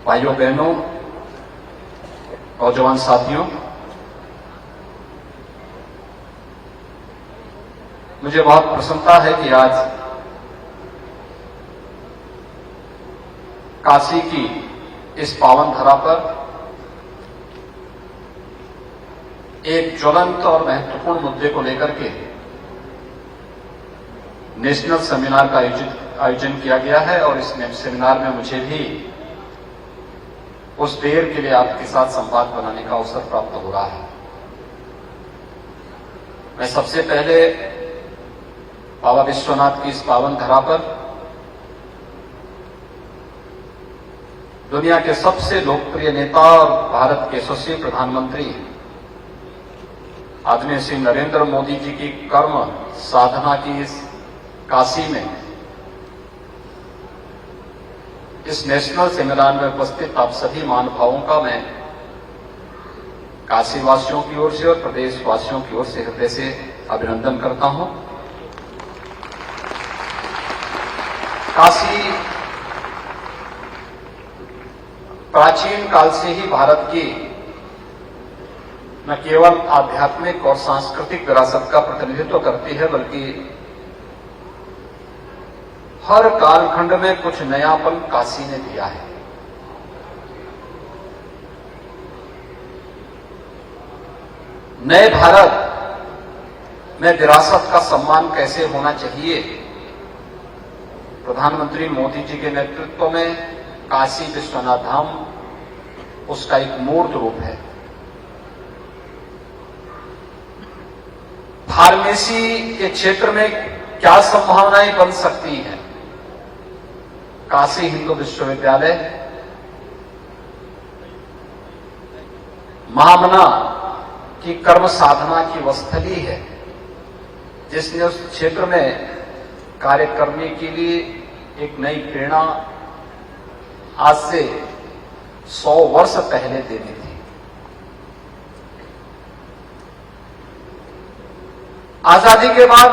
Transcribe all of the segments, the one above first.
भाइयों बहनों, नौजवान साथियों, मुझे बहुत प्रसन्नता है कि आज काशी की इस पावन धरा पर एक ज्वलंत और महत्वपूर्ण मुद्दे को लेकर के नेशनल सेमिनार का आयोजन किया गया है और इस सेमिनार में मुझे भी उस देर के लिए आपके साथ संवाद बनाने का अवसर प्राप्त हो रहा है। मैं सबसे पहले बाबा विश्वनाथ की इस पावन धरा पर दुनिया के सबसे लोकप्रिय नेता और भारत के यशस्वी प्रधानमंत्री आदरणीय श्री नरेंद्र मोदी जी की कर्म साधना की इस काशी में इस नेशनल सेमिनार में उपस्थित आप सभी महानुभावों का मैं काशी वासियों की ओर से और प्रदेश वासियों की ओर से हृदय से अभिनंदन करता हूं। काशी प्राचीन काल से ही भारत की न केवल आध्यात्मिक और सांस्कृतिक विरासत का प्रतिनिधित्व करती है, बल्कि हर कालखंड में कुछ नयापन काशी ने दिया है। नए भारत में विरासत का सम्मान कैसे होना चाहिए, प्रधानमंत्री मोदी जी के नेतृत्व में काशी विश्वनाथ धाम उसका एक मूर्त रूप है। फार्मेसी के क्षेत्र में क्या संभावनाएं बन सकती हैं, काशी हिंदू विश्वविद्यालय महामना की कर्म साधना की वस्थली है, जिसने उस क्षेत्र में कार्य करने के लिए एक नई प्रेरणा आज से 100 वर्ष पहले दे दी थी। आजादी के बाद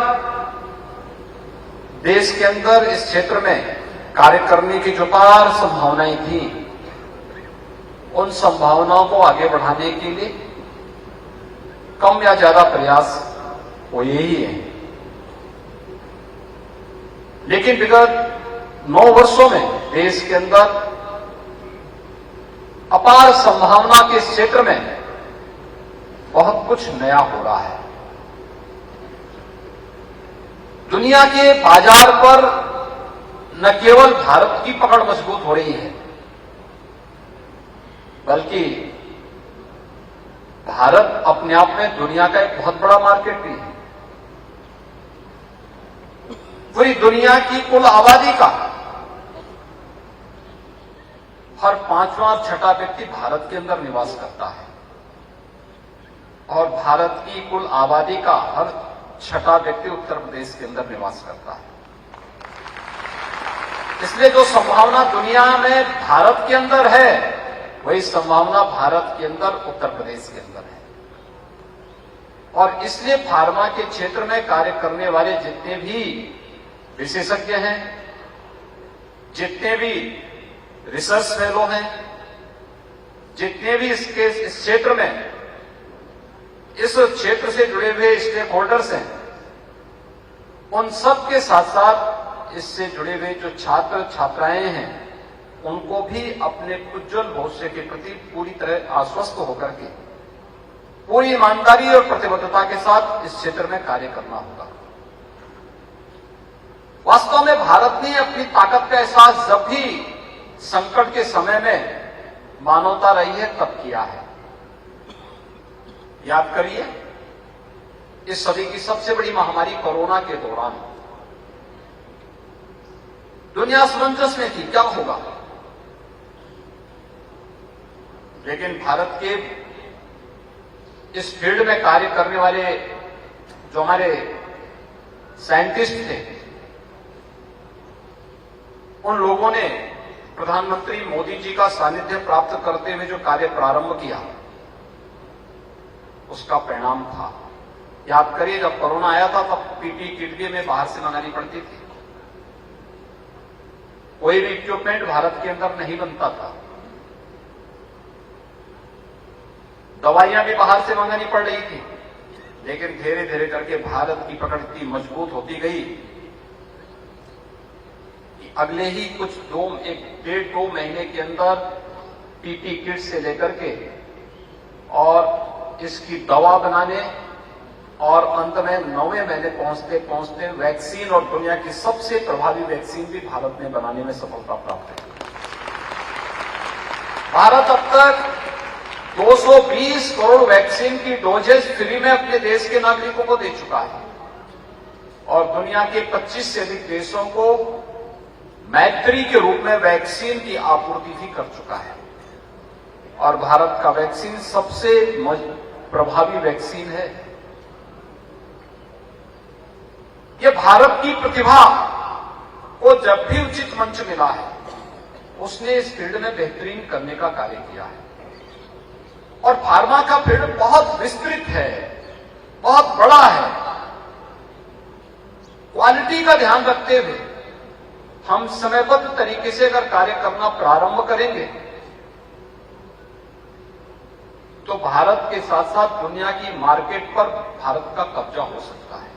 देश के अंदर इस क्षेत्र में कार्य करने की जो पार संभावनाएं थी, उन संभावनाओं को आगे बढ़ाने के लिए कम या ज्यादा प्रयास हुए ही है। लेकिन विगत 9 वर्षों में देश के अंदर अपार संभावना के इस क्षेत्र में बहुत कुछ नया हो रहा है। दुनिया के बाजार पर न केवल भारत की पकड़ मजबूत हो रही है, बल्कि भारत अपने आप में दुनिया का एक बहुत बड़ा मार्केट भी है। पूरी दुनिया की कुल आबादी का हर 5वां और 6ठा व्यक्ति भारत के अंदर निवास करता है और भारत की कुल आबादी का हर 6ठा व्यक्ति उत्तर प्रदेश के अंदर निवास करता है। इसलिए जो संभावना दुनिया में भारत के अंदर है, वही संभावना भारत के अंदर उत्तर प्रदेश के अंदर है। और इसलिए फार्मा के क्षेत्र में कार्य करने वाले जितने भी विशेषज्ञ हैं, जितने भी रिसर्च फेलो हैं, जितने भी इस क्षेत्र में इस क्षेत्र से जुड़े हुए स्टेक होल्डर्स हैं, उन सब के साथ साथ इससे जुड़े हुए जो छात्र छात्राएं हैं, उनको भी अपने उज्जवल भविष्य के प्रति पूरी तरह आश्वस्त होकर के पूरी ईमानदारी और प्रतिबद्धता के साथ इस क्षेत्र में कार्य करना होगा। वास्तव में भारत ने अपनी ताकत का एहसास जब भी संकट के समय में मानवता रही है तब किया है। याद करिए, इस सदी की सबसे बड़ी महामारी कोरोना के दौरान दुनिया असमंजस में थी, क्या होगा, लेकिन भारत के इस फील्ड में कार्य करने वाले जो हमारे साइंटिस्ट थे, उन लोगों ने प्रधानमंत्री मोदी जी का सानिध्य प्राप्त करते हुए जो कार्य प्रारंभ किया, उसका परिणाम था। याद करिए, जब कोरोना आया था तब पीपी किट भी हमें बाहर से मंगानी पड़ती थी। कोई भी इक्विपमेंट भारत के अंदर नहीं बनता था। दवाइयां भी बाहर से मंगानी पड़ रही थी, लेकिन धीरे धीरे करके भारत की पकड़ इतनी मजबूत होती गई कि अगले ही कुछ 1.5-2 महीने के अंदर पीपी किट से लेकर के और इसकी दवा बनाने और अंत में 9वें महीने पहुंचते पहुंचते वैक्सीन और दुनिया की सबसे प्रभावी वैक्सीन भी भारत ने बनाने में सफलता प्राप्त की। भारत अब तक 220 करोड़ वैक्सीन की डोजेज फ्री में अपने देश के नागरिकों को दे चुका है और दुनिया के 25 से अधिक देशों को मैत्री के रूप में वैक्सीन की आपूर्ति भी कर चुका है और भारत का वैक्सीन सबसे प्रभावी वैक्सीन है। ये भारत की प्रतिभा को जब भी उचित मंच मिला है, उसने इस फील्ड में बेहतरीन करने का कार्य किया है और फार्मा का फील्ड बहुत विस्तृत है, बहुत बड़ा है। क्वालिटी का ध्यान रखते हुए हम समयबद्ध तरीके से अगर कार्य करना प्रारंभ करेंगे तो भारत के साथ साथ दुनिया की मार्केट पर भारत का कब्जा हो सकता है।